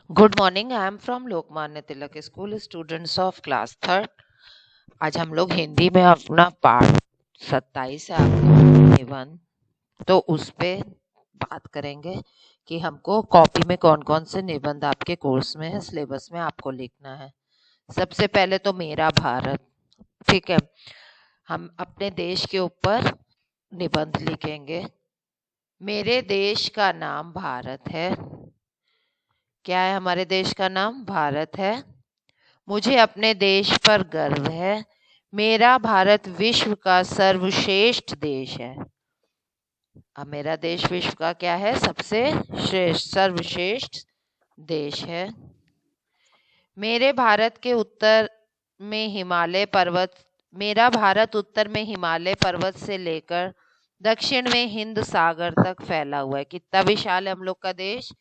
Good morning. I am from Lokmanya Tilak school, students of class third. आज हम लोग हिंदी में अपना पाठ 27 है आपका निबंध, तो उस पे बात करेंगे कि हमको कॉपी में कौन कौन से निबंध आपके कोर्स में है, सिलेबस में आपको लिखना है। सबसे पहले तो मेरा भारत, ठीक है। हम अपने देश के ऊपर निबंध लिखेंगे। मेरे देश का नाम भारत है। क्या है हमारे देश का नाम? भारत है। मुझे अपने देश पर गर्व है। मेरा भारत विश्व का सर्वश्रेष्ठ देश है। अब मेरा देश विश्व का क्या है? सबसे श्रेष्ठ, सर्वश्रेष्ठ देश है। मेरे भारत के उत्तर में हिमालय पर्वत मेरा भारत उत्तर में हिमालय पर्वत से लेकर दक्षिण में हिंद सागर तक फैला हुआ है। कितना विशाल है हम लोग का देश?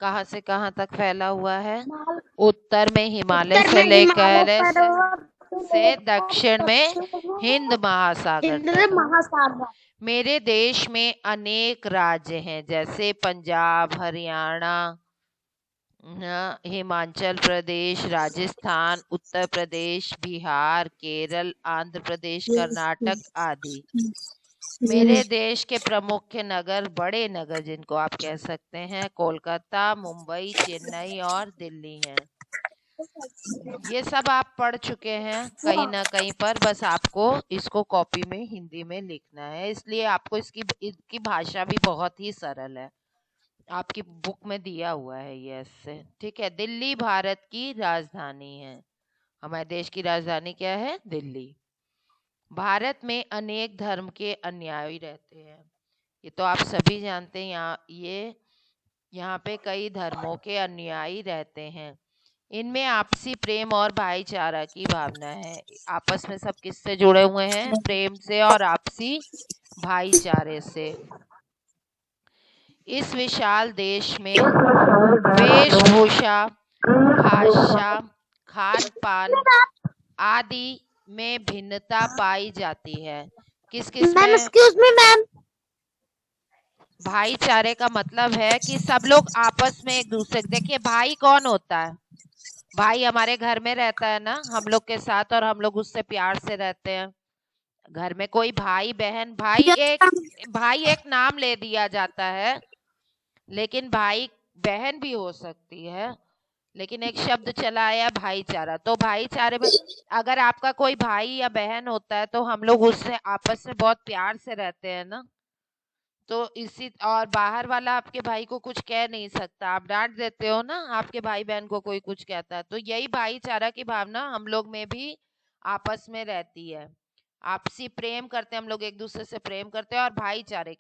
कहाँ से कहाँ तक फैला हुआ है? उत्तर में हिमालय उत्तर से में हिमालय लेकर से पर्वत दक्षिण में हिंद महासागर हिंद तक। महासागर। मेरे देश में अनेक राज्य हैं, जैसे पंजाब, हरियाणा, हिमाचल प्रदेश, राजस्थान, उत्तर प्रदेश, बिहार, केरल, आंध्र प्रदेश, कर्नाटक आदि। मेरे देश के प्रमुख नगर, बड़े नगर जिनको आप कह सकते हैं, कोलकाता, मुंबई, चेन्नई और दिल्ली हैं। ये सब आप पढ़ चुके हैं कहीं ना कहीं पर, बस आपको इसको कॉपी में हिंदी में लिखना है। इसलिए आपको इसकी भाषा भी बहुत ही सरल है, आपकी बुक में दिया हुआ है ये ऐसे, ठीक है। दिल्ली भारत की राजधानी है। हमारे देश की राजधानी क्या है? दिल्ली। भारत में अनेक धर्म के अनुयायी रहते हैं। ये तो आप सभी जानते हैं। यहाँ पे कई धर्मों के अनुयायी रहते हैं। इनमें आपसी प्रेम और भाईचारा की भावना है। आपस में सब किससे जुड़े हुए हैं? प्रेम से और आपसी भाईचारे से। इस विशाल देश में वेशभूषा, भाषा, खान पान आदि में भिन्नता पाई जाती है। किस किस मैम, में? Excuse me ma'am. भाईचारे का मतलब है कि सब लोग आपस में एक दूसरे, देखिए भाई कौन होता है? भाई हमारे घर में रहता है ना हम लोग के साथ, और हम लोग उससे प्यार से रहते हैं। घर में कोई भाई बहन, भाई एक नाम ले दिया जाता है, लेकिन भाई बहन भी हो सकती है। लेकिन एक शब्द चला आया भाईचारा, तो भाईचारे में अगर आपका कोई भाई या बहन होता है तो हम लोग उससे आपस में बहुत प्यार से रहते हैं ना। तो इसी, और बाहर वाला आपके भाई को कुछ कह नहीं सकता, आप डांट देते हो ना आपके भाई बहन को कोई कुछ कहता है। तो यही भाईचारा की भावना हम लोग में भी आपस में रहती है। आपसी प्रेम करते हैं हम लोग, एक दूसरे से प्रेम करते हैं। और भाईचारे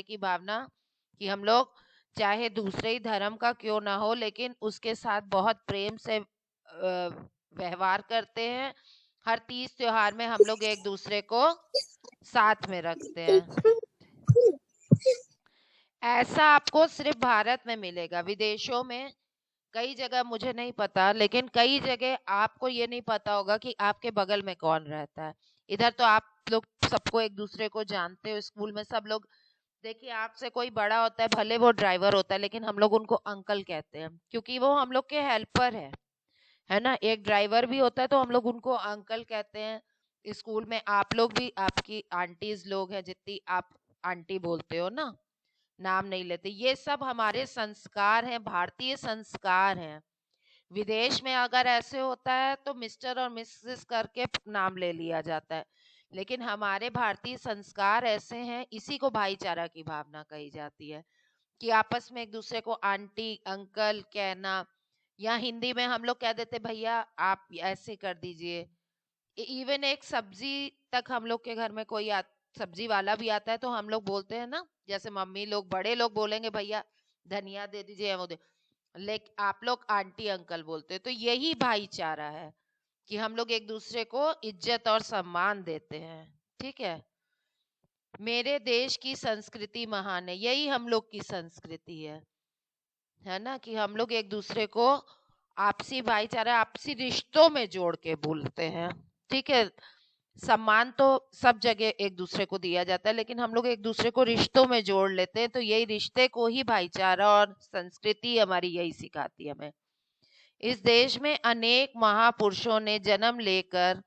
की भावना कि हम लोग चाहे दूसरे ही धर्म का क्यों ना हो, लेकिन उसके साथ बहुत प्रेम से व्यवहार करते हैं। हर तीज त्योहार में हम लोग एक दूसरे को साथ में रखते हैं। ऐसा आपको सिर्फ भारत में मिलेगा। विदेशों में कई जगह मुझे नहीं पता, लेकिन कई जगह आपको ये नहीं पता होगा कि आपके बगल में कौन रहता है। इधर तो आप लोग सबको एक दूसरे को जानते हो। स्कूल में सब लोग, देखिए आपसे कोई बड़ा होता है, भले वो ड्राइवर होता है, लेकिन हम लोग उनको अंकल कहते हैं क्योंकि वो हम लोग के हेल्पर है ना। एक ड्राइवर भी होता है तो हम लोग उनको अंकल कहते हैं। स्कूल में आप लोग भी, आपकी आंटीज लोग हैं जितनी, आप आंटी बोलते हो ना, नाम नहीं लेते। ये सब हमारे संस्कार हैं, भारतीय संस्कार हैं। विदेश में अगर ऐसे होता है तो मिस्टर और मिसेस करके नाम ले लिया जाता है, लेकिन हमारे भारतीय संस्कार ऐसे हैं। इसी को भाईचारा की भावना कही जाती है कि आपस में एक दूसरे को आंटी अंकल कहना, या हिंदी में हम लोग कह देते भैया आप ऐसे कर दीजिए। इवन एक सब्जी तक हम लोग के घर में सब्जी वाला भी आता है तो हम लोग बोलते हैं ना, जैसे मम्मी लोग बड़े लोग बोलेंगे भैया धनिया दे दीजिए, वो दे, लेकिन आप लोग आंटी अंकल बोलते हैं। तो यही भाईचारा है कि हम लोग एक दूसरे को इज्जत और सम्मान देते हैं, ठीक है। मेरे देश की संस्कृति महान है, यही हम लोग की संस्कृति है ना, कि हम लोग एक दूसरे को आपसी भाईचारा, आपसी रिश्तों में जोड़ के बोलते हैं, ठीक है। सम्मान तो सब जगह एक दूसरे को दिया जाता है, लेकिन हम लोग एक दूसरे को रिश्तों में जोड़ लेते हैं। तो यही रिश्ते को ही भाईचारा और संस्कृति हमारी यही सिखाती है हमें। इस देश में अनेक महापुरुषों ने जन्म लेकर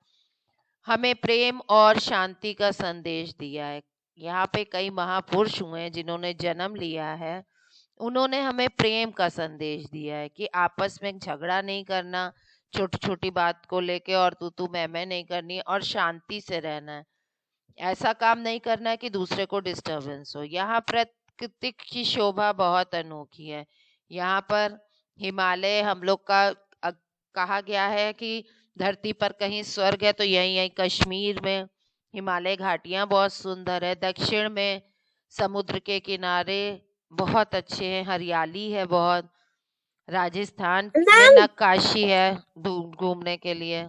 हमें प्रेम और शांति का संदेश दिया है। यहाँ पे कई महापुरुष हुए हैं जिन्होंने जन्म लिया है। उन्होंने हमें प्रेम का संदेश दिया है कि आपस में झगड़ा नहीं करना, छोटी छोटी बात को लेके, और तू मैं नहीं करनी, और शांति से रहना है। ऐसा काम नहीं करना है कि दूसरे को डिस्टरबेंस हो। यहाँ प्रकृति की शोभा बहुत अनोखी है। यहाँ पर हिमालय हम लोग का कहा गया है कि धरती पर कहीं स्वर्ग है तो यहीं कश्मीर में हिमालय घाटियां बहुत सुंदर है। दक्षिण में समुद्र के किनारे बहुत अच्छे हैं, हरियाली है बहुत। राजस्थान में नक्काशी है घूमने के लिए।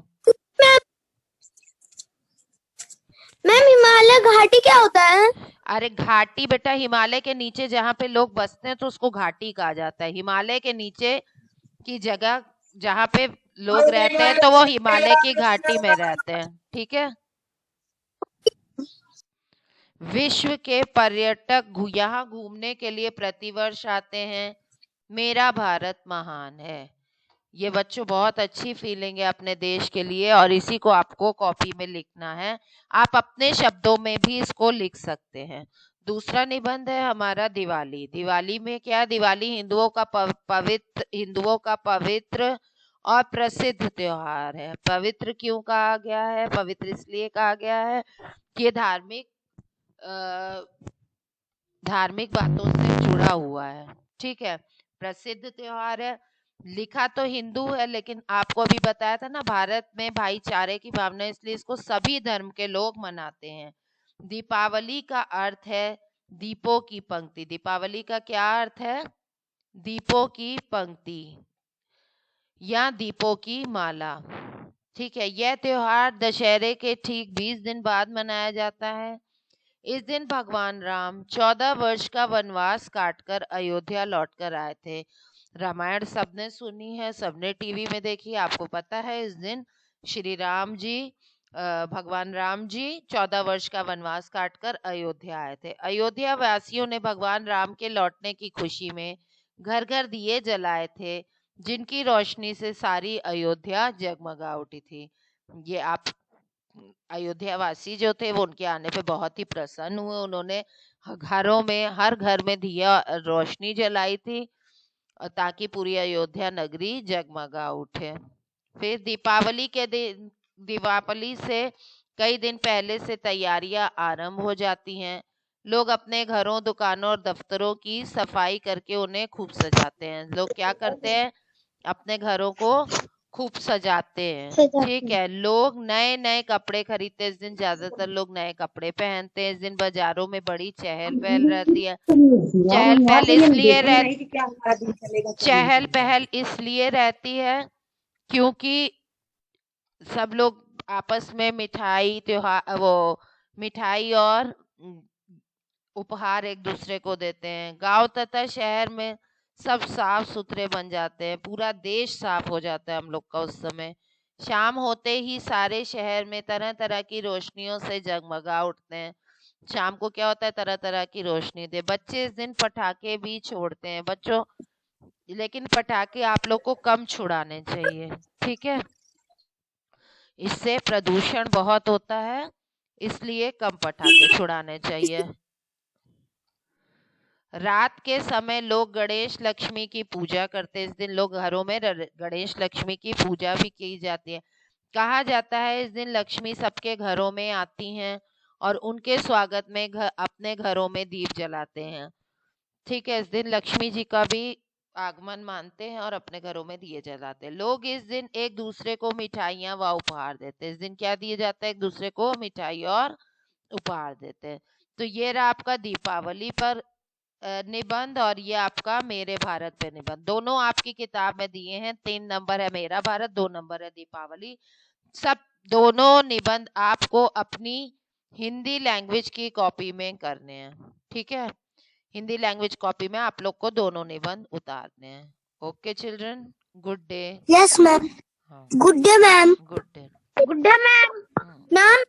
मैम हिमालय घाटी क्या होता है? अरे घाटी बेटा, हिमालय के नीचे जहाँ पे लोग बसते हैं तो उसको घाटी कहा जाता है। हिमालय के नीचे की जगह जहाँ पे लोग रहते हैं तो वो हिमालय की घाटी में रहते हैं। ठीक है। विश्व के पर्यटक यहाँ घूमने के लिए प्रतिवर्ष आते हैं। मेरा भारत महान है। ये बच्चों बहुत अच्छी फीलिंग है अपने देश के लिए, और इसी को आपको कॉपी में लिखना है। आप अपने शब्दों में भी इसको लिख सकते हैं। दूसरा निबंध है हमारा दिवाली। दिवाली में क्या? दिवाली हिंदुओं का पवित्र और प्रसिद्ध त्योहार है। पवित्र क्यों कहा गया है? पवित्र इसलिए कहा गया है कि ये धार्मिक बातों से जुड़ा हुआ है। ठीक है। प्रसिद्ध त्योहार है। लिखा तो हिंदू है, लेकिन आपको अभी बताया था ना, भारत में भाईचारे की भावना, इसलिए इसको सभी धर्म के लोग मनाते हैं। दीपावली का अर्थ है दीपों की पंक्ति। दीपावली का क्या अर्थ है? दीपों की पंक्ति या दीपों की माला। ठीक है। यह त्योहार दशहरे के ठीक 20 दिन बाद मनाया जाता है। इस दिन भगवान राम 14 वर्ष का वनवास काटकर अयोध्या लौटकर आए थे। रामायण सबने सुनी है, सबने टीवी में देखी। आपको पता है इस दिन श्री राम जी, भगवान राम जी 14 वर्ष का वनवास काटकर अयोध्या आए थे। अयोध्या वासियों ने भगवान राम के लौटने की खुशी में घर घर दिए जलाए थे, जिनकी रोशनी से सारी अयोध्या जगमगा उठी थी। ये आप अयोध्या वासी जो थे वो उनके आने पे बहुत ही प्रसन्न हुए। उन्होंने घरों में, हर घर में दिया रोशनी जलाई थी ताकि पूरी अयोध्या नगरी जगमगा उठे। फिर दीपावली से कई दिन पहले से तैयारियां आरंभ हो जाती हैं। लोग अपने घरों, दुकानों और दफ्तरों की सफाई करके उन्हें खूब सजाते हैं। लोग क्या करते हैं? अपने घरों को खूब सजाते हैं। ठीक है। लोग नए नए कपड़े खरीदते हैं। इस दिन ज्यादातर लोग नए कपड़े पहनते हैं। इस दिन बाजारों में बड़ी चहल पहल रहती है। चहल पहल इसलिए रहती है क्योंकि सब लोग आपस में मिठाई और उपहार एक दूसरे को देते हैं। गांव तथा शहर में सब साफ सुथरे बन जाते हैं। पूरा देश साफ हो जाता है हम लोग का उस समय। शाम होते ही सारे शहर में तरह तरह की रोशनियों से जगमगा उठते हैं। शाम को क्या होता है? तरह तरह की रोशनी दे। बच्चे इस दिन पटाखे भी छोड़ते हैं बच्चों, लेकिन पटाखे आप लोग को कम छुड़ाने चाहिए। ठीक है। इससे प्रदूषण बहुत होता है, इसलिए कम पटाखे छुड़ाने चाहिए। रात के समय लोग गणेश लक्ष्मी की पूजा करते हैं। इस दिन लोग घरों में गणेश लक्ष्मी की पूजा भी की जाती है। कहा जाता है इस दिन लक्ष्मी सबके घरों में आती हैं और उनके स्वागत में अपने घरों में दीप जलाते हैं। ठीक है। इस दिन लक्ष्मी जी का भी आगमन मानते हैं और अपने घरों में दिए जलाते हैं। लोग इस दिन एक दूसरे को मिठाइयाँ व उपहार देते हैं। इस दिन क्या दिए जाता है? एक दूसरे को मिठाई और उपहार देते हैं। तो ये रहा आपका दीपावली पर निबंध, और ये आपका मेरे भारत पे निबंध। दोनों आपकी किताब में दिए हैं। 3 नंबर है मेरा भारत, 2 नंबर है दीपावली। सब दोनों निबंध आपको अपनी हिंदी लैंग्वेज की कॉपी में करने हैं। ठीक है। हिंदी लैंग्वेज कॉपी में आप लोग को दोनों निबंध उतारने हैं। Okay children, good day. Yes ma'am. Good day ma'am. Good day. Good day ma'am. Ma'am